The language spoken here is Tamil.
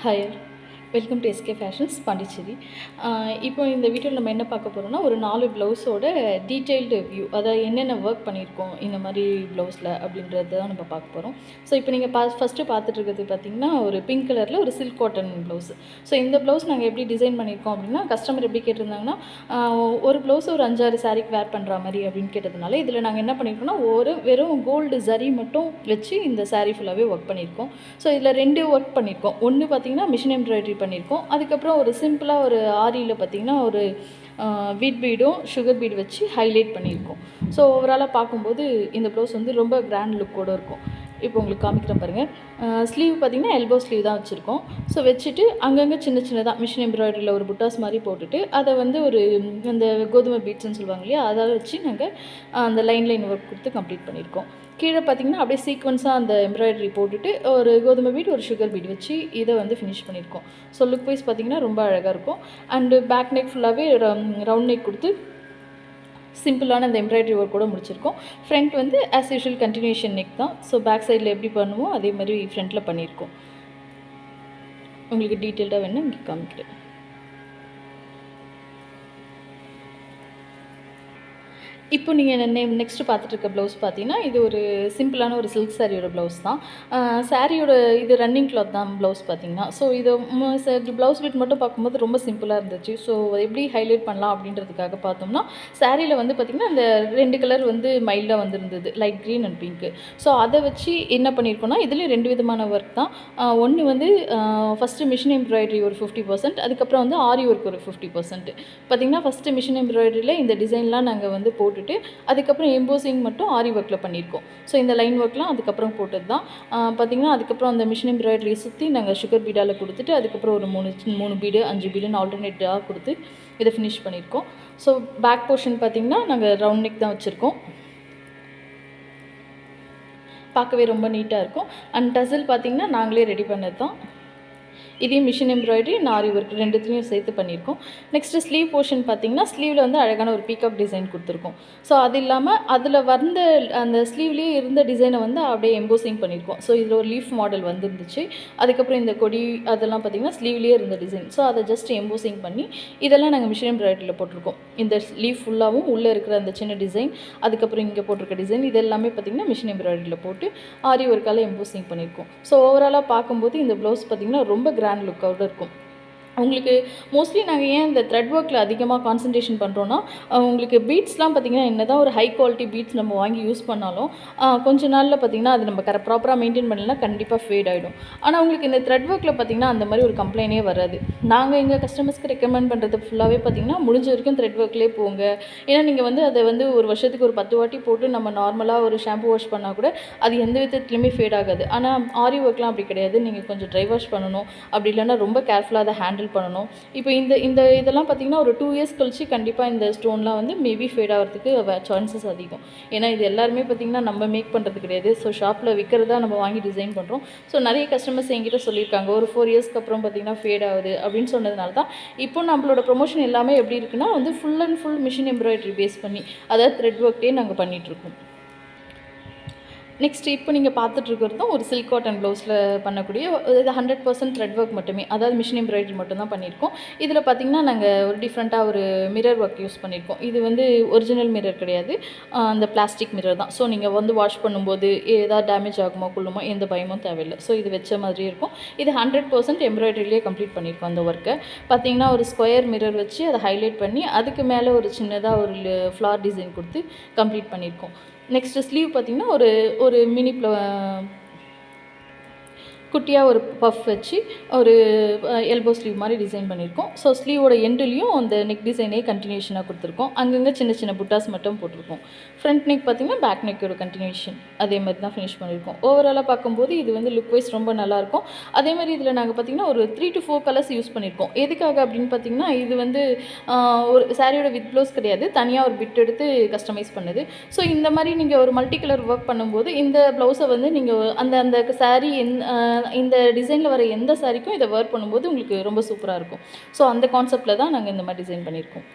Hi, welcome to SK fashions Pondicherry. இப்போ இந்த வீடியோவில் நம்ம என்ன பார்க்க போகிறோம்னா, ஒரு 4 ப்ளவுஸோட டீட்டெயில்டு வியூ, அதாவது என்னென்ன ஒர்க் பண்ணியிருக்கோம் இந்த மாதிரி ப்ளவுஸில் அப்படின்றது தான் நம்ம பார்க்க போகிறோம். ஸோ இப்போ நீங்கள் ஃபஸ்ட்டு பார்த்துட்டு இருக்கிறது பார்த்தீங்கன்னா, ஒரு பிங்க் கலரில் ஒரு சில்க் காட்டன் ப்ளவுஸ். ஸோ இந்த ப்ளவுஸ் நாங்கள் எப்படி டிசைன் பண்ணியிருக்கோம் அப்படின்னா, கஸ்டமர் எப்படி கேட்டிருந்தாங்கன்னா, ஒரு ப்ளவுஸ் ஒரு 5-6 சாரீக்கு வேர் பண்ணுற மாதிரி அப்படின்னு கேட்டதுனால, இதில் நாங்கள் என்ன பண்ணியிருக்கோம்னா, வெறும் கோல்டு ஜரி மட்டும் வச்சு இந்த சாரீ ஃபுல்லாகவே ஒர்க் பண்ணியிருக்கோம். ஸோ இதில் 2 ஒர்க் பண்ணியிருக்கோம். ஒன்று பார்த்தீங்கன்னா மிஷின் எம்ப்ராய்டரி பண்ணியிருக்கோம். அதுக்கப்புறம் ஒரு சிம்பிளாக ஒரு ஆரியில் பார்த்திங்கன்னா ஒரு வீட் பீடும் சுகர் பீடு வச்சு ஹைலைட் பண்ணியிருக்கோம். ஸோ ஓவராலாக பார்க்கும்போது இந்த ப்ளவுஸ் வந்து ரொம்ப கிராண்ட் லுக்கோடு இருக்கும். இப்போ உங்களுக்கு காமிக்கிறேன் பாருங்கள். ஸ்லீவ் பார்த்திங்கன்னா எல்போ ஸ்லீவ் தான் வச்சுருக்கோம். ஸோ வச்சுட்டு அங்கங்கே சின்ன சின்னதாக மிஷின் எம்ப்ராய்டரியில் ஒரு புட்டாஸ் மாதிரி போட்டுட்டு அதை வந்து ஒரு அந்த கோதுமை பீட்ஸ்ன்னு சொல்லுவாங்க இல்லையா, அதை வச்சு நாங்கள் அந்த லைன் ஒர்க் கொடுத்து கம்ப்ளீட் பண்ணியிருக்கோம். கீழே பார்த்திங்கன்னா அப்படியே சீக்வன்ஸாக அந்த எம்ப்ராய்டரி போட்டுட்டு ஒரு கோதுமை பீட் ஒரு சுகர் பீட் வச்சு இதை வந்து ஃபினிஷ் பண்ணியிருக்கோம். ஸோ லுக் வைஸ் பார்த்திங்கன்னா ரொம்ப அழகாக இருக்கும். அண்டு பேக் நெக் ஃபுல்லாகவே ரவுண்ட் நெக் கொடுத்து சிம்பிளான அந்த எம்ப்ராய்டரி ஒர்க் கூட முடிச்சிருக்கோம். ஃப்ரண்ட் வந்து ஆஸ் யூஷுவல் கண்டினியூஷன் நெக் தான். ஸோ பேக் சைடில் எப்படி பண்ணுவோம் அதே மாதிரி ஃப்ரண்ட்டில் பண்ணியிருக்கோம். உங்களுக்கு டீட்டெயில்டாக வேணும் இங்கே காமிக்கிறேன். இப்போ நீங்கள் நெக்ஸ்ட்டு பார்த்துட்டு இருக்க ப்ளவுஸ் பார்த்தீங்கன்னா, இது ஒரு சிம்பிளான ஒரு சில்க் சாரியோட ப்ளவுஸ் தான். சாரியோட இது ரன்னிங் கிளாத் தான் ப்ளவுஸ் பார்த்தீங்கன்னா. ஸோ இது ப்ளவுஸ் பிட் மட்டும் பார்க்கும்போது ரொம்ப சிம்பிளாக இருந்துச்சு. ஸோ எப்படி ஹைலைட் பண்ணலாம் அப்படின்றதுக்காக பார்த்தோம்னா, சாரியில் வந்து பார்த்திங்கன்னா அந்த 2 கலர் வந்து மைல்டாக வந்துருந்தது, light green and pink. So அதை வச்சு என்ன பண்ணியிருக்கோன்னா, இதுலேயும் 2 விதமான ஒர்க் தான். ஒன்று வந்து ஃபஸ்ட்டு மிஷின் எம்ப்ராய்டரி ஒரு 50%, அதுக்கப்புறம் வந்து ஆரி ஒர்க் ஒரு 50%. பார்த்திங்கன்னா ஃபஸ்ட்டு மிஷின் எம்ப்ராய்டரியில் இந்த டிசைன்லாம் நாங்கள் வந்து போட்டுட்டு அதுக்கப்புறம் எம்போசிங் மட்டும் ஆரி ஒர்க்கில் பண்ணியிருக்கோம். ஸோ இந்த லைன் ஒர்க்லாம் அதுக்கப்புறம் போட்டது தான். பார்த்திங்கன்னா அதுக்கப்புறம் அந்த மிஷின் எம்ப்ராய்டரியை சுற்றி நாங்கள் சுகர் பீடால் கொடுத்துட்டு அதுக்கப்புறம் ஒரு 3 பீடு 5 பீடுன்னு ஆல்டர்னேட்டாக கொடுத்து இதை ஃபினிஷ் பண்ணியிருக்கோம். ஸோ பேக் போர்ஷன் பார்த்திங்கன்னா நாங்கள் ரவுண்ட் நெக் தான் வச்சுருக்கோம். பார்க்கவே ரொம்ப நீட்டாக இருக்கும். அண்ட் டசில் பார்த்திங்கன்னா நாங்களே ரெடி பண்ணது தான். இதையும் மிஷின் எம்ப்ராய்டரி ஆரி ஒர்க் 2த்தையும் சேர்த்து பண்ணியிருக்கோம். நெக்ஸ்ட்டு ஸ்லீவ் போர்ஷன் பார்த்திங்கன்னா, ஸ்லீவில் வந்து அழகான ஒரு பீகாக் டிசைன் கொடுத்துருக்கோம். ஸோ அது இல்லாமல் அதில் வந்த அந்த ஸ்லீவ்லேயே இருந்த டிசைனை வந்து அப்படியே எம்போசிங் பண்ணியிருக்கோம். ஸோ இதில் ஒரு லீஃப் மாடல் வந்துருந்துச்சு. அதுக்கப்புறம் இந்த கொடி அதெல்லாம் பார்த்திங்கன்னா ஸ்லீவ்லேயே இருந்த டிசைன். ஸோ அதை ஜஸ்ட் எம்போசிங் பண்ணி இதெல்லாம் நாங்கள் மிஷின் எம்ப்ராய்டரியில் போட்டிருக்கோம். இந்த லீஃப் ஃபுல்லாகவும் உள்ளே இருக்கிற அந்த சின்ன டிசைன், அதுக்கப்புறம் இங்கே போட்டிருக்க டிசைன், இது எல்லாமே பார்த்திங்கன்னா மிஷின் எம்ப்ராய்டரியில் போட்டு ஆரி ஒர்க்கால் எம்போசிங் பண்ணியிருக்கோம். ஸோ ஓவராலாக பார்க்கும்போது இந்த ப்ளவுஸ் பார்த்திங்கன்னா ரொம்ப கிராண்ட் லுக்கோட இருக்கும். உங்களுக்கு மோஸ்ட்லி நாங்கள் ஏன் இந்த த்ரெட் ஒர்க்கில் அதிகமாக கான்சன்ட்ரேஷன் பண்ணுறோன்னா, உங்களுக்கு பீட்ஸ்லாம் பார்த்திங்கன்னா என்ன தான் ஒரு ஹை குவாலிட்டி பீட்ஸ் நம்ம வாங்கி யூஸ் பண்ணாலும் கொஞ்ச நாளில் பார்த்திங்கன்னா அது நம்ம ப்ராப்பராக மெயின்டைன் பண்ணலன்னா கண்டிப்பாக ஃபேட் ஆகிடும். ஆனால் உங்களுக்கு இந்த த்ரெட் ஒர்க்கில் பார்த்திங்கன்னா அந்த மாதிரி ஒரு கம்ப்ளைண்டே வராது. நாங்கள் எங்கள் கஸ்டமர்ஸ்க்கு ரெக்கமெண்ட் பண்ணுறது ஃபுல்லாகவே பார்த்திங்கன்னா முடிஞ்ச வரைக்கும் த்ரெட் ஒர்க்லேயே போங்க. ஏன்னா நீங்கள் வந்து அதை வந்து ஒரு வருஷத்துக்கு ஒரு 10 வாட்டி போட்டு நம்ம நார்மலாக ஒரு ஷாம்பு வாஷ் பண்ணால் கூட அது எந்த விதத்துலையுமே ஃபேட் ஆகாது. ஆனால் ஆரி ஒர்க்லாம் அப்படி கிடையாது. நீங்கள் கொஞ்சம் ட்ரை வாஷ் பண்ணணும், அப்படி இல்லைன்னா ரொம்ப கேர்ஃபுல்லாக அதை ஹேண்டில் பண்ணணும். இப்போ இந்த இதெல்லாம் பார்த்திங்கன்னா ஒரு 2 இயர்ஸ் கழிச்சு கண்டிப்பாக இந்த ஸ்டோன்லாம் வந்து மேபி ஃபேட் ஆகிறதுக்கு சான்சஸ் அதிகம். ஏன்னா இது எல்லாருமே பார்த்திங்கன்னா நம்ம மேக் பண்ணுறது கிடையாது. ஸோ ஷாப்பில் விற்கிறதா நம்ம வாங்கி டிசைன் பண்ணுறோம். ஸோ நிறைய கஸ்டமர்ஸ் என்கிட்ட சொல்லியிருக்காங்க, ஒரு 4 இயர்ஸ்க்கு அப்புறம் பார்த்திங்கன்னா ஃபேட் ஆகுது அப்படின்னு சொன்னதுனால தான் இப்போ நம்மளோட ப்ரொமோஷன் எல்லாமே எப்படி இருக்குன்னா வந்து full and full machine embroidery base பண்ணி, அதாவது த்ரெட் ஒர்க்லேயே நாங்கள் பண்ணிகிட்ருக்கோம். நெக்ஸ்ட் இப்போ நீங்கள் பார்த்துட்ருக்கிறதும் ஒரு சில்க் காட்டன் ப்ளவுஸில் பண்ணக்கூடிய இது 100% த்ரெட் ஒர்க் மட்டுமே, அதாவது மிஷின் எம்ப்ராய்டரி மட்டும் தான் பண்ணியிருக்கோம். இதில் பார்த்திங்கன்னா நாங்கள் ஒரு டிஃப்ரெண்ட்டாக ஒரு மிரர் ஒர்க் யூஸ் பண்ணியிருக்கோம். இது வந்து ஒரிஜினல் மிரர் கிடையாது, அந்த பிளாஸ்டிக் மிரர் தான். ஸோ நீங்கள் வந்து வாஷ் பண்ணும்போது ஏதாவது டேமேஜ் ஆகுமோ கொள்ளுமோ எந்த பயமும் தேவையில்லை. ஸோ இது வச்ச மாதிரியே இருக்கும். இது 100% எம்ப்ராய்டரிலேயே கம்ப்ளீட் பண்ணியிருக்கோம் அந்த ஒர்க்கை. பார்த்திங்கன்னா ஒரு ஸ்கொயர் மிரர் வச்சு அதை ஹைலைட் பண்ணி அதுக்கு மேலே ஒரு சின்னதாக ஒரு ஃப்ளார் டிசைன் கொடுத்து கம்ப்ளீட் பண்ணியிருக்கோம். நெக்ஸ்ட்டு ஸ்லீவ் பார்த்திங்கன்னா ஒரு மினி குட்டியாக ஒரு பஃப் வச்சு ஒரு எல்போ ஸ்லீவ் மாதிரி டிசைன் பண்ணியிருக்கோம். ஸோ ஸ்லீவோட எண்டுலேயும் அந்த நெக் டிசைனே கண்டினியூஷனாக கொடுத்துருக்கோம். அங்கங்கே சின்ன சின்ன புட்டாஸ் மட்டும் போட்டிருக்கோம். ஃப்ரண்ட் நெக் பார்த்திங்கன்னா பேக் நெக்கோட கண்டினியூஷன் அதே மாதிரி தான் ஃபினிஷ் பண்ணியிருக்கோம். ஓவராலாக பார்க்கும்போது இது வந்து லுக் வைஸ் ரொம்ப நல்லாயிருக்கும். அதே மாதிரி இதில் நாங்கள் பார்த்திங்கன்னா ஒரு 3 to 4 கலர்ஸ் யூஸ் பண்ணியிருக்கோம். எதுக்காக அப்படின்னு பார்த்திங்கன்னா, இது வந்து ஒரு சாரியோட வித் ப்ளவுஸ் கிடையாது, தனியாக ஒரு பிட் எடுத்து கஸ்டமைஸ் பண்ணுது. ஸோ இந்த மாதிரி நீங்கள் ஒரு மல்டி கலர் ஒர்க் பண்ணும்போது இந்த ப்ளவுஸை வந்து நீங்கள் அந்த சாரீ இந்த டிசைனில் வர எந்த சாரிக்கும் இதை வேர் பண்ணும்போது உங்களுக்கு ரொம்ப சூப்பராக இருக்கும். ஸோ அந்த கான்செப்டில் தான் நாங்கள் இந்த மாதிரி டிசைன் பண்ணியிருக்கோம்.